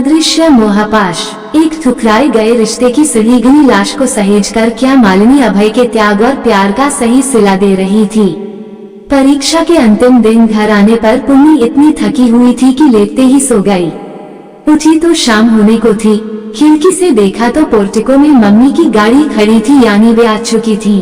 अदृश्य मोहपाश। एक ठुकराए गए रिश्ते की सड़ीगली लाश को सहेजकर क्या मालिनी अभय के त्याग और प्यार का सही सिला दे रही थी। परीक्षा के अंतिम दिन घर आने पर पुन्नी इतनी थकी हुई थी कि लेटते ही सो गई। उठी तो शाम होने को थी। खिड़की से देखा तो पोर्टिको में मम्मी की गाड़ी खड़ी थी, यानी वे आ चुकी थी।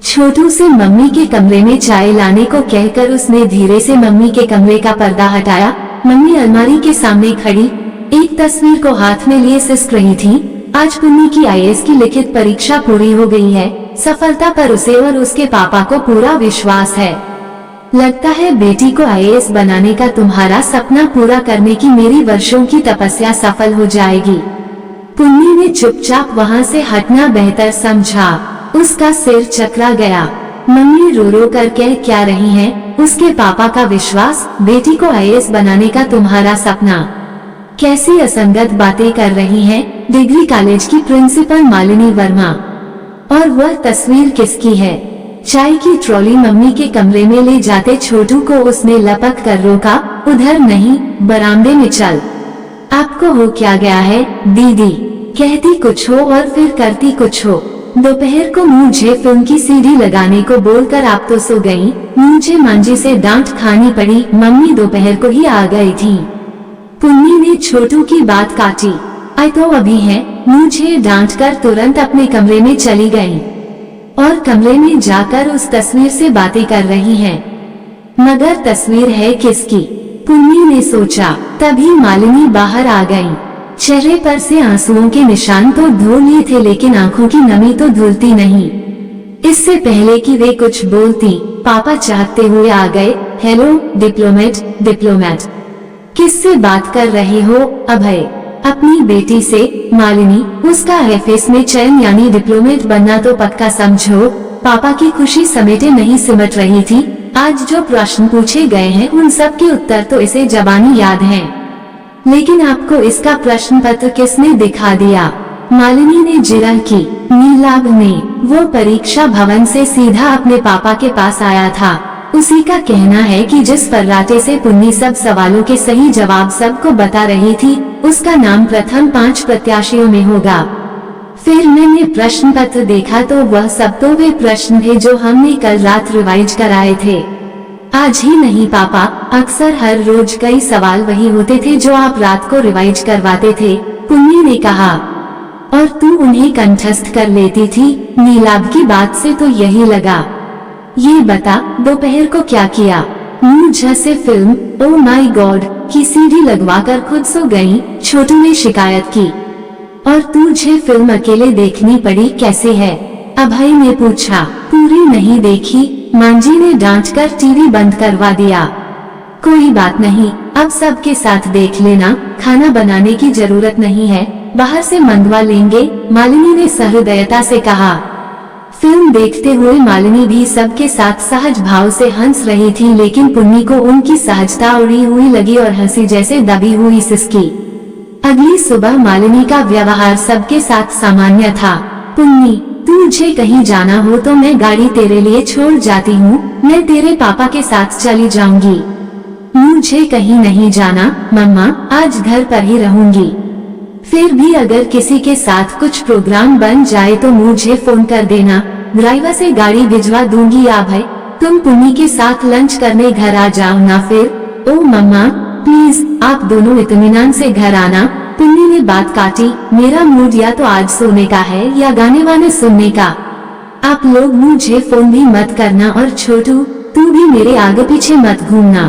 छोटू से मम्मी के कमरे में चाय लाने को कहकर उसने धीरे से मम्मी के कमरे का पर्दा हटाया। मम्मी अलमारी के सामने खड़ी एक तस्वीर को हाथ में लिए सिसक रही थी। आज पुन्नी की आईएएस की लिखित परीक्षा पूरी हो गई है। सफलता पर उसे और उसके पापा को पूरा विश्वास है। लगता है बेटी को आईएएस बनाने का तुम्हारा सपना पूरा करने की मेरी वर्षों की तपस्या सफल हो जाएगी। पुन्नी ने चुपचाप वहाँ से हटना बेहतर समझा। उसका सिर चकरा गया। मम्मी रो रो कर कह क्या रही हैं? उसके पापा का विश्वास, बेटी को आईएएस बनाने का तुम्हारा सपना। कैसी असंगत बातें कर रही हैं? डिग्री कॉलेज की प्रिंसिपल मालिनी वर्मा। और वह तस्वीर किसकी है? चाय की ट्रॉली मम्मी के कमरे में ले जाते छोटू को उसने लपक कर रोका। उधर नहीं, बरामदे में चल। आपको हो क्या गया है दीदी? कहती कुछ हो और फिर करती कुछ हो। दोपहर को मुझे फिल्म की सीडी लगाने को बोलकर आप तो सो गई। मुझे मांझी से डांट खानी पड़ी। मम्मी दोपहर को ही आ गई थी। पुन्नी ने छोटू की बात काटी। आई तो अभी है। मुझे डांट कर तुरंत अपने कमरे में चली गई और कमरे में जाकर उस तस्वीर से बातें कर रही हैं। मगर तस्वीर है किसकी? पुन्नी ने सोचा। तभी मालिनी बाहर आ गई। चेहरे पर से आंसुओं के निशान तो धो लिए थे, लेकिन आंखों की नमी तो धुलती नहीं। इससे पहले कि वे कुछ बोलती, पापा चाहते हुए आ गए। Hello diplomat. किससे बात कर रहे हो? अभय। अपनी बेटी से। मालिनी। उसका एफएस में चयन यानी डिप्लोमेट बनना तो पक्का समझो। पापा की खुशी समेटे नहीं सिमट रही थी। आज जो प्रश्न पूछे गए हैं उन सब के उत्तर तो इसे जबानी याद हैं। लेकिन आपको इसका प्रश्न पत्र किसने दिखा दिया? मालिनी ने जिरह की। नीलाभ ने। वो परीक्षा भवन से सीधा अपने पापा के पास आया था। उसी का कहना है कि जिस फर्राटे से पुन्नी सब सवालों के सही जवाब सबको बता रही थी, उसका नाम प्रथम 5 प्रत्याशियों में होगा। फिर मैंने प्रश्न पत्र देखा तो वह सब तो वे प्रश्न थे जो हमने कल रात रिवाइज कराए थे। आज ही नहीं पापा, अक्सर हर रोज कई सवाल वही होते थे जो आप रात को रिवाइज करवाते थे, पुन्नी ने कहा। और तू उन्हें कंठस्थ कर लेती थी। नीलाभ की बात से तो यही लगा। ये बता दोपहर को क्या किया? मुझे से फिल्म ओ माय गॉड की सीडी लगवाकर खुद सो गई, छोटू ने शिकायत की। और तुझे फिल्म अकेले देखनी पड़ी, कैसे है? अभय ने पूछा। पूरी नहीं देखी, मांझी ने डांटकर टीवी बंद करवा दिया। कोई बात नहीं, अब सबके साथ देख लेना। खाना बनाने की जरूरत नहीं है, बाहर से मंगवा लेंगे, मालिनी ने सहृदयता से कहा। फिल्म देखते हुए मालिनी भी सबके साथ सहज भाव से हंस रही थी, लेकिन पुन्नी को उनकी सहजता उड़ी हुई लगी और हंसी जैसे दबी हुई सिसकी। अगली सुबह मालिनी का व्यवहार सबके साथ सामान्य था। पुन्नी, तुझे कहीं जाना हो तो मैं गाड़ी तेरे लिए छोड़ जाती हूँ। मैं तेरे पापा के साथ चली जाऊंगी। मुझे कहीं नहीं जाना मम्मा, आज घर पर ही रहूंगी। फिर भी अगर किसी के साथ कुछ प्रोग्राम बन जाए तो मुझे फोन कर देना, ड्राइवर से गाड़ी भिजवा दूंगी। या भाई, तुम पुन्नी के साथ लंच करने घर आ जाओ ना फिर। ओ मम्मा प्लीज, आप दोनों इत्मीनान से घर आना। पुन्नी ने बात काटी। मेरा मूड या तो आज सोने का है या गाने वाने सुनने का। आप लोग मुझे फोन भी मत करना, और छोटू तू भी मेरे आगे पीछे मत घूमना।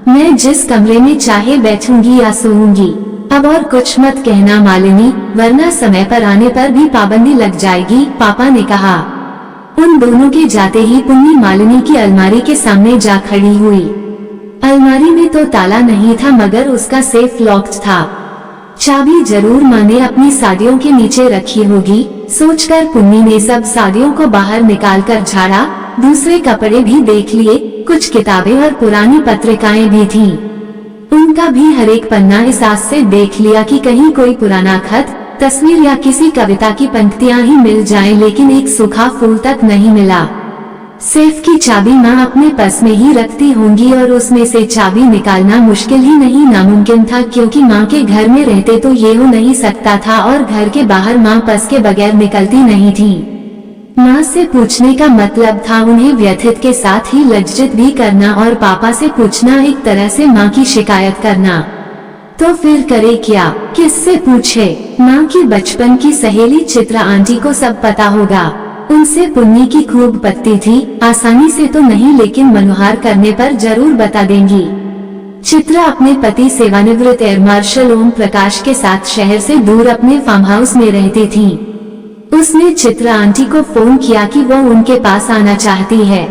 मैं जिस कमरे में चाहे बैठूंगी या सोऊंगी। अब और कुछ मत कहना मालिनी, वरना समय पर आने पर भी पाबंदी लग जाएगी, पापा ने कहा। उन दोनों के जाते ही पुन्नी मालिनी की अलमारी के सामने जा खड़ी हुई। अलमारी में तो ताला नहीं था, मगर उसका सेफ लॉक्ड था। चाबी जरूर माँ ने अपनी साड़ियों के नीचे रखी होगी, सोचकर पुन्नी ने सब साड़ियों को बाहर निकालकर झाड़ा। दूसरे कपड़े भी देख लिए, कुछ किताबें और पुरानी पत्रिकाएं भी थीं। उनका भी हर एक पन्ना इस आस से देख लिया कि कहीं कोई पुराना खत, तस्वीर या किसी कविता की पंक्तियां ही मिल जाएं, लेकिन एक सूखा फूल तक नहीं मिला। सेफ की चाबी माँ अपने पर्स में ही रखती होंगी और उसमें से चाबी निकालना मुश्किल ही नहीं नामुमकिन था, क्योंकि माँ के घर में रहते तो ये हो नहीं सकता था और घर के बाहर माँ पर्स के बगैर निकलती नहीं थी। माँ से पूछने का मतलब था उन्हें व्यथित के साथ ही लज्जित भी करना, और पापा से पूछना एक तरह से माँ की शिकायत करना। तो फिर करे क्या, किससे पूछे? माँ की बचपन की सहेली चित्रा आंटी को सब पता होगा। उनसे पुन्नी की खूब पत्ती थी, आसानी से तो नहीं लेकिन मनोहार करने पर जरूर बता देंगी। चित्रा अपने पति सेवानिवृत्त एयर मार्शल ओम प्रकाश के साथ शहर से दूर अपने फार्म हाउस में रहती थी। उसने चित्रा आंटी को फोन किया कि वो उनके पास आना चाहती है।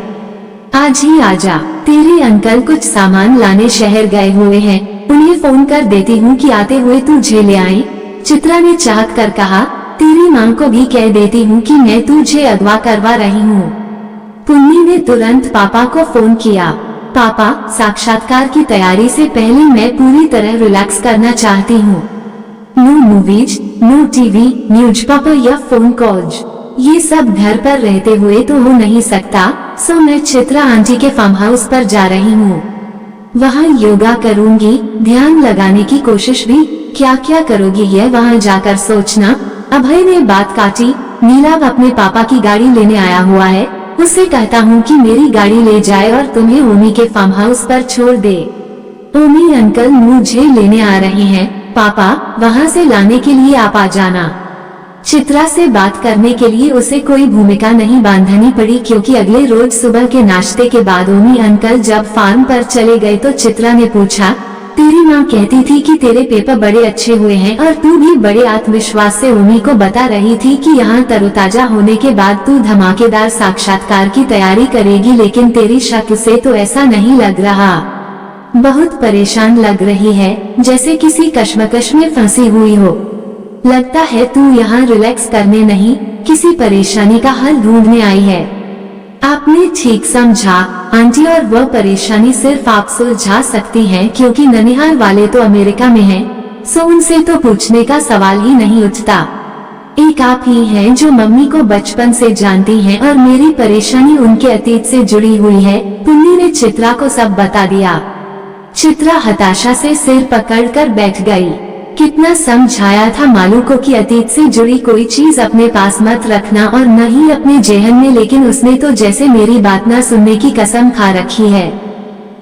आज ही आजा, तेरे अंकल कुछ सामान लाने शहर गए हुए हैं, उन्हें फोन कर देती हूँ कि आते हुए तुझे ले आए। चित्रा ने चाहत कर कहा, तेरी माँ को भी कह देती हूँ कि मैं तुझे अगवा करवा रही हूँ। पुन्नी ने तुरंत पापा को फोन किया। पापा, साक्षात्कार की तैयारी से पहले मैं पूरी तरह रिलैक्स करना चाहती हूँ। No movies, no TV, newspaper या फोन कॉल्स, ये सब घर पर रहते हुए तो हो नहीं सकता। सो मैं चित्रा आंटी के फार्म हाउस पर जा रही हूँ। वहाँ योगा करूँगी, ध्यान लगाने की कोशिश भी। क्या क्या करोगी यह वहाँ जाकर सोचना। अभय ने बात काटी। नीलाभ अपने पापा की गाड़ी लेने आया हुआ है, उससे कहता हूँ कि मेरी गाड़ी ले जाए और तुम्हें ओमी के फार्म हाउस पर छोड़ दे। ओमी अंकल मुझे लेने आ रहे हैं पापा, वहाँ से लाने के लिए आप आ जाना। चित्रा से बात करने के लिए उसे कोई भूमिका नहीं बांधनी पड़ी, क्योंकि अगले रोज सुबह के नाश्ते के बाद ओमी अंकल जब फार्म पर चले गए तो चित्रा ने पूछा, तेरी माँ कहती थी कि तेरे पेपर बड़े अच्छे हुए हैं और तू भी बड़े आत्मविश्वास से ओमी को बता रही थी कि यहाँ तरोताजा होने के बाद तू धमाकेदार साक्षात्कार की तैयारी करेगी, लेकिन तेरी शक्ल से तो ऐसा नहीं लग रहा। बहुत परेशान लग रही है, जैसे किसी कश्मकश में फंसी हुई हो। लगता है तू यहाँ रिलैक्स करने नहीं, किसी परेशानी का हल ढूंढने आई है। आपने ठीक समझा आंटी, और वह परेशानी सिर्फ आप सुलझा सकती हैं, क्योंकि ननिहाल वाले तो अमेरिका में हैं, सो उनसे तो पूछने का सवाल ही नहीं उठता। एक आप ही हैं जो मम्मी को बचपन से जानती हैं और मेरी परेशानी उनके अतीत से जुड़ी हुई है। पुन्नी ने चित्रा को सब बता दिया। चित्रा हताशा से सिर पकड़कर बैठ गई। कितना समझाया था मालू को कि अतीत से जुड़ी कोई चीज अपने पास मत रखना और न ही अपने जेहन में, लेकिन उसने तो जैसे मेरी बात न सुनने की कसम खा रखी है।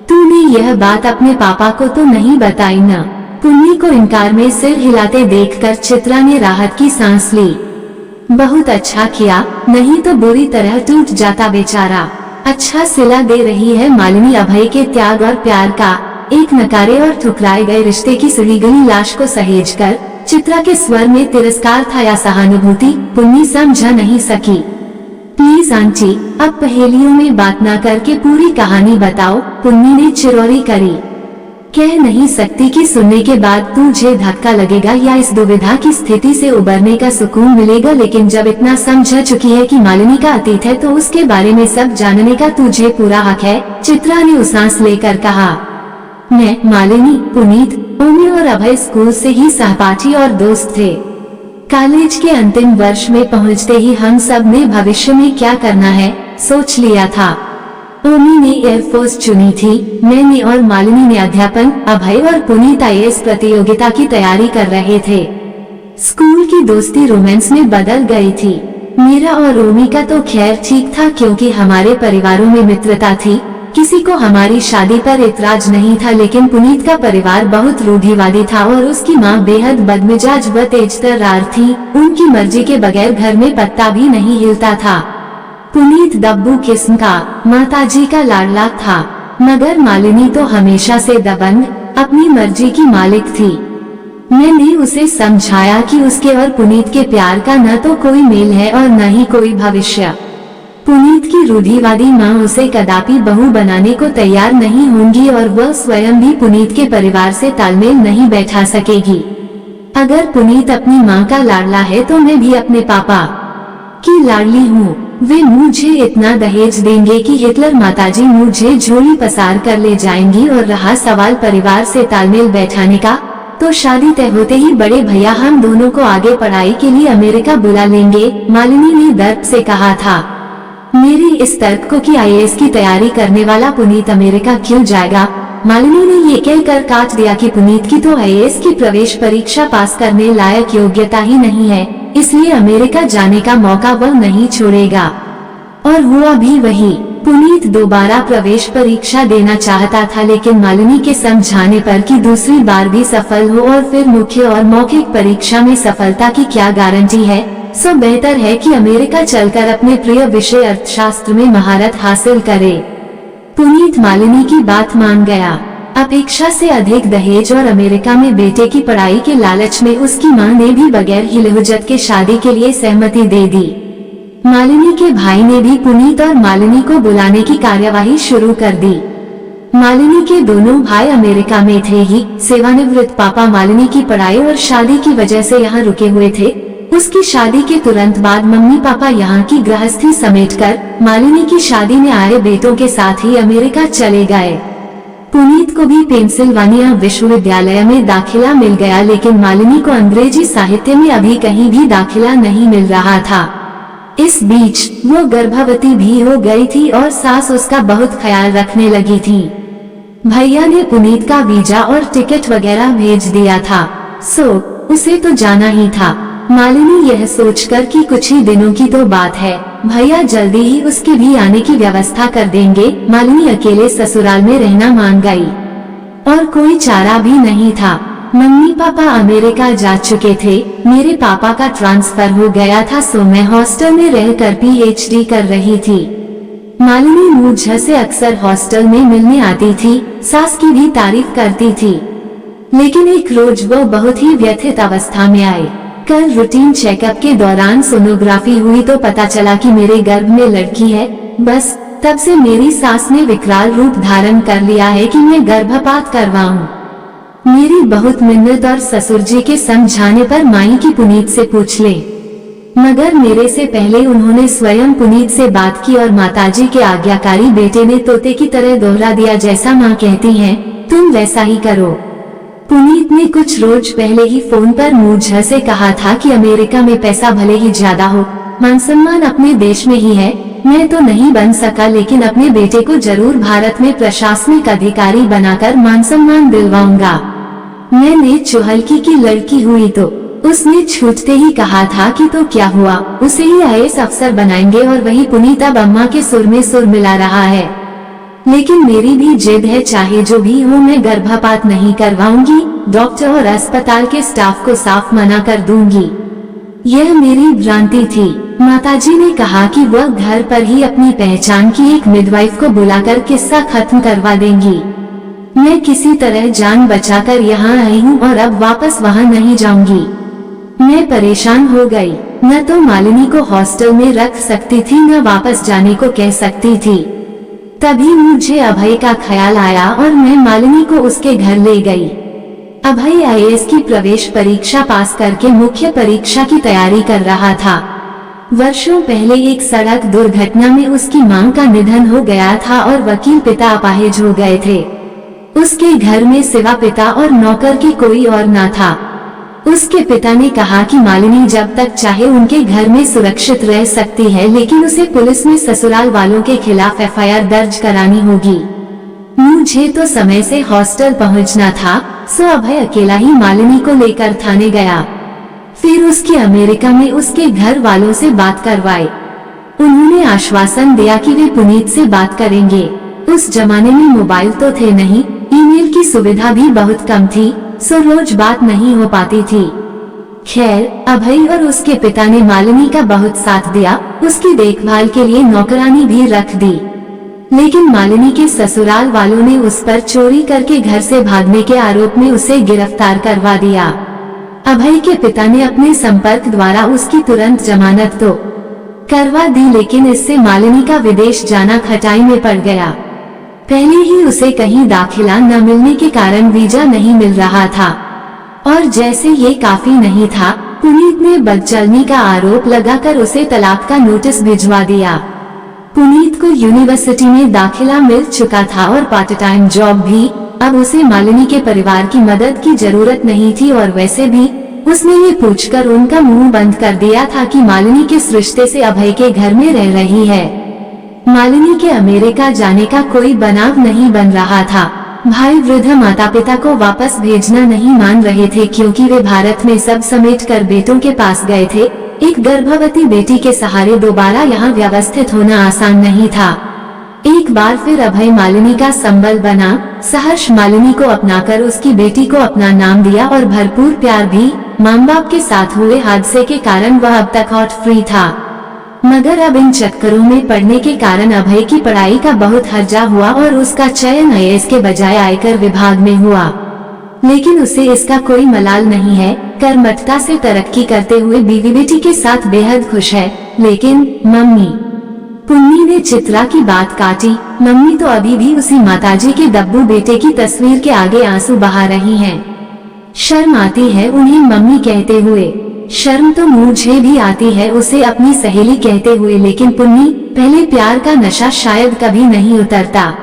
तूने यह बात अपने पापा को तो नहीं बताई ना? पुन्नी को इनकार में सिर हिलाते देखकर चित्रा ने राहत की सांस ली। बहुत अच्छा किया, नहीं तो बुरी तरह टूट जाता बेचारा। अच्छा सिला दे रही है मालिनी अभय के त्याग और प्यार का। एक नकारे और ठुकराए गए रिश्ते की सुलगनी लाश को सहेजकर चित्रा के स्वर में तिरस्कार था या सहानुभूति, पुन्नी समझा नहीं सकी। प्लीज आंटी, अब पहेलियों में बात ना करके पूरी कहानी बताओ, पुन्नी ने चिरौरी करी। कह नहीं सकती कि सुनने के बाद तुझे धक्का लगेगा या इस दुविधा की स्थिति से उबरने का सुकून मिलेगा, लेकिन जब इतना समझ चुकी है कि मालिनी का अतीत है तो उसके बारे में सब जानने का तुझे पूरा हक है। चित्रा ने सांस लेकर कहा। मैं, मालिनी, पुनीत, ओमी और अभय स्कूल से ही सहपाठी और दोस्त थे। कॉलेज के अंतिम वर्ष में पहुंचते ही हम सब ने भविष्य में क्या करना है सोच लिया था। ओमी ने एयरफोर्स चुनी थी, मैंने और मालिनी ने अध्यापन, अभय और पुनीत IAS प्रतियोगिता की तैयारी कर रहे थे। स्कूल की दोस्ती रोमांस में बदल गई थी। मेरा और ओमी का तो खैर ठीक था, क्योंकि हमारे परिवारों में मित्रता थी, किसी को हमारी शादी पर इतराज नहीं था, लेकिन पुनीत का परिवार बहुत रूढ़िवादी था और उसकी माँ बेहद बदमिजाज व तेजतर्रार थी। उनकी मर्जी के बगैर घर में पत्ता भी नहीं हिलता था। पुनीत दब्बू किस्म का, माताजी का लाडला था, मगर मालिनी तो हमेशा से दबंग, अपनी मर्जी की मालिक थी। मैंने उसे समझाया कि उसके और पुनीत के प्यार का न तो कोई मेल है और न ही कोई भविष्य। पुनीत की रूढ़िवादी माँ उसे कदापि बहू बनाने को तैयार नहीं होंगी और वह स्वयं भी पुनीत के परिवार से तालमेल नहीं बैठा सकेगी। अगर पुनीत अपनी माँ का लाडला है तो मैं भी अपने पापा की लाडली हूँ। वे मुझे इतना दहेज देंगे कि हिटलर माताजी मुझे झोली पसार कर ले जाएंगी। और रहा सवाल परिवार से तालमेल बैठाने का, तो शादी तय होते ही बड़े भैया हम दोनों को आगे पढ़ाई के लिए अमेरिका बुला लेंगे, मालिनी ने दर्द से कहा था। मेरी इस तर्क को कि आईएएस की तैयारी करने वाला पुनीत अमेरिका क्यों जाएगा, मालिनी ने ये कहकर काट दिया कि पुनीत की तो आईएएस की प्रवेश परीक्षा पास करने लायक योग्यता ही नहीं है, इसलिए अमेरिका जाने का मौका वह नहीं छोड़ेगा। और हुआ भी वही। पुनीत दोबारा प्रवेश परीक्षा देना चाहता था, लेकिन मालिनी के समझाने पर कि दूसरी बार भी सफल हो और फिर मुख्य और मौखिक परीक्षा में सफलता की क्या गारंटी है, सो बेहतर है कि अमेरिका चलकर अपने प्रिय विषय अर्थशास्त्र में महारत हासिल करे। पुनीत मालिनी की बात मान गया। अपेक्षा से अधिक दहेज और अमेरिका में बेटे की पढ़ाई के लालच में उसकी मां ने भी बगैर हिलहुज्जत के शादी के लिए सहमति दे दी। मालिनी के भाई ने भी पुनीत और मालिनी को बुलाने की कार्यवाही शुरू कर दी। मालिनी के दोनों भाई अमेरिका में थे ही। सेवानिवृत्त पापा मालिनी की पढ़ाई और शादी की वजह से यहाँ रुके हुए थे। उसकी शादी के तुरंत बाद मम्मी पापा यहाँ की गृहस्थी समेटकर मालिनी की शादी में आए बेटों के साथ ही अमेरिका चले गए। पुनीत को भी पेंसिल्वानिया विश्वविद्यालय में दाखिला मिल गया, लेकिन मालिनी को अंग्रेजी साहित्य में अभी कहीं भी दाखिला नहीं मिल रहा था। इस बीच वो गर्भवती भी हो गई थी और सास उसका बहुत ख्याल रखने लगी थी। भैया ने पुनीत का वीजा और टिकट वगैरह भेज दिया था, सो उसे तो जाना ही था। मालिनी यह सोचकर कि कुछ ही दिनों की तो बात है, भैया जल्दी ही उसके भी आने की व्यवस्था कर देंगे, मालिनी अकेले ससुराल में रहना मान गई। और कोई चारा भी नहीं था। मम्मी पापा अमेरिका जा चुके थे, मेरे पापा का ट्रांसफर हो गया था, सो मैं हॉस्टल में रहकर पीएचडी कर रही थी। मालिनी मुझे से अक्सर हॉस्टल में मिलने आती थी, सास की भी तारीफ करती थी। लेकिन एक रोज वो बहुत ही व्यथित अवस्था में आए। कल रूटीन चेकअप के दौरान सोनोग्राफी हुई तो पता चला कि मेरे गर्भ में लड़की है। बस तब से मेरी सास ने विकराल रूप धारण कर लिया है कि मैं गर्भपात करवाऊं। मेरी बहुत मिन्नत और ससुर जी के समझाने पर माई की पुनीत से पूछ ले, मगर मेरे से पहले उन्होंने स्वयं पुनीत से बात की और माताजी के आज्ञाकारी बेटे ने तोते की तरह दोहरा दिया, जैसा माँ कहती हैं तुम वैसा ही करो। पुनीत ने कुछ रोज पहले ही फोन पर मुझे से कहा था कि अमेरिका में पैसा भले ही ज्यादा हो, मान सम्मान अपने देश में ही है। मैं तो नहीं बन सका, लेकिन अपने बेटे को जरूर भारत में प्रशासनिक अधिकारी बनाकर मान सम्मान दिलवाऊंगा। मैंने चुहलकी की लड़की हुई तो उसने छूटते ही कहा था कि तो क्या हुआ, उसे ही आईएएस अफसर बनाएंगे, और वही पुनीत अब अम्मा के सुर में सुर मिला रहा है। लेकिन मेरी भी जिद है, चाहे जो भी हो मैं गर्भपात नहीं करवाऊंगी। डॉक्टर और अस्पताल के स्टाफ को साफ मना कर दूंगी। यह मेरी भ्रांति थी। माताजी ने कहा कि वह घर पर ही अपनी पहचान की एक मिडवाइफ को बुलाकर किस्सा खत्म करवा देंगी। मैं किसी तरह जान बचाकर यहाँ आई हूँ और अब वापस वहाँ नहीं जाऊंगी। मैं परेशान हो गई। न तो मालिनी को हॉस्टल में रख सकती थी, न वापस जाने को कह सकती थी। तभी मुझे अभय का ख्याल आया और मैं मालिनी को उसके घर ले गई। अभय आईएएस की प्रवेश परीक्षा पास करके मुख्य परीक्षा की तैयारी कर रहा था। वर्षों पहले एक सड़क दुर्घटना में उसकी मां का निधन हो गया था और वकील पिता अपाहिज हो गए थे। उसके घर में सिवा पिता और नौकर के कोई और न था। उसके पिता ने कहा कि मालिनी जब तक चाहे उनके घर में सुरक्षित रह सकती है, लेकिन उसे पुलिस में ससुराल वालों के खिलाफ एफआईआर दर्ज करानी होगी। मुझे तो समय से हॉस्टल पहुंचना था, सो अभय अकेला ही मालिनी को लेकर थाने गया। फिर उसके अमेरिका में उसके घर वालों से बात करवाई। उन्होंने आश्वासन दिया कि वे पुनीत से बात करेंगे। उस जमाने में मोबाइल तो थे नहीं, ईमेल की सुविधा भी बहुत कम थी, सो रोज बात नहीं हो पाती थी। खैर, अभय और उसके पिता ने मालिनी का बहुत साथ दिया। उसकी देखभाल के लिए नौकरानी भी रख दी। लेकिन मालिनी के ससुराल वालों ने उस पर चोरी करके घर से भागने के आरोप में उसे गिरफ्तार करवा दिया। अभय के पिता ने अपने संपर्क द्वारा उसकी तुरंत जमानत तो करवा दी, लेकिन इससे मालिनी का विदेश जाना खटाई में पड़ गया। पहले ही उसे कहीं दाखिला न मिलने के कारण वीजा नहीं मिल रहा था, और जैसे ये काफी नहीं था, पुनीत ने बदचलनी का आरोप लगाकर उसे तलाक का नोटिस भिजवा दिया। पुनीत को यूनिवर्सिटी में दाखिला मिल चुका था और पार्ट टाइम जॉब भी। अब उसे मालिनी के परिवार की मदद की जरूरत नहीं थी, और वैसे भी उसने ये पूछकर उनका मुंह बंद कर दिया था कि मालिनी किस रिश्ते से अभय के घर में रह रही है। मालिनी के अमेरिका जाने का कोई बनाव नहीं बन रहा था। भाई वृद्ध माता पिता को वापस भेजना नहीं मान रहे थे क्योंकि वे भारत में सब समेट कर बेटों के पास गए थे। एक गर्भवती बेटी के सहारे दोबारा यहाँ व्यवस्थित होना आसान नहीं था। एक बार फिर अभय मालिनी का संबल बना। सहर्ष मालिनी को अपनाकर उसकी बेटी को अपना नाम दिया और भरपूर प्यार भी। माँ बाप के साथ हुए हादसे के कारण वह अब तक हॉट फ्री था, मगर अब इन चक्करों में पड़ने के कारण अभय की पढ़ाई का बहुत हर्जा हुआ और उसका चयन IAS के बजाय आयकर विभाग में हुआ। लेकिन उसे इसका कोई मलाल नहीं है। कर्मठता से तरक्की करते हुए बीवी बेटी के साथ बेहद खुश है। लेकिन मम्मी, पुन्नी ने चित्रा की बात काटी। मम्मी तो अभी भी उसी माताजी के दब्बू बेटे की तस्वीर के आगे आंसू बहा रही हैं। शर्म आती है उन्हें मम्मी कहते हुए। शर्म तो मुझे भी आती है उसे अपनी सहेली कहते हुए, लेकिन पुन्नी, पहले प्यार का नशा शायद कभी नहीं उतरता।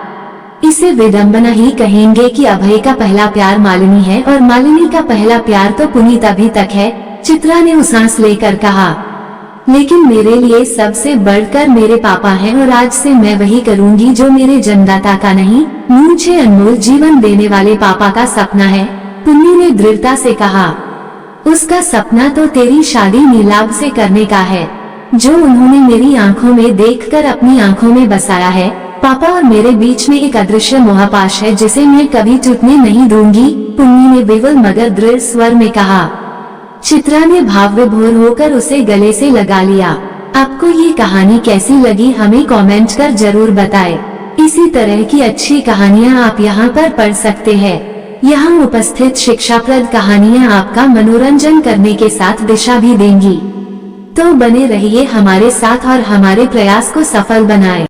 इसे विडंबना ही कहेंगे कि अभय का पहला प्यार मालिनी है और मालिनी का पहला प्यार तो पुनीत अभी तक है। चित्रा ने सांस लेकर कहा, लेकिन मेरे लिए सबसे बढ़कर मेरे पापा हैं और आज से मैं वही करूंगी जो मेरे जन्मदाता का नहीं, मुझे अनमोल जीवन देने वाले पापा का सपना है। पुन्नी ने दृढ़ता से कहा, उसका सपना तो तेरी शादी नीलाभ से करने का है, जो उन्होंने मेरी आंखों में देखकर अपनी आंखों में बसाया है। पापा और मेरे बीच में एक अदृश्य मोहपाश है जिसे मैं कभी टूटने नहीं दूंगी, पुन्नी ने विवल मगर दृढ़ स्वर में कहा। चित्रा ने भाव विभोर होकर उसे गले से लगा लिया। आपको ये कहानी कैसी लगी हमें कमेंट कर जरूर बताएं। इसी तरह की अच्छी कहानियाँ आप यहाँ पर पढ़ सकते हैं। यहाँ उपस्थित शिक्षाप्रद कहानियाँ आपका मनोरंजन करने के साथ दिशा भी देंगी। तो बने रहिए हमारे साथ और हमारे प्रयास को सफल बनाएं।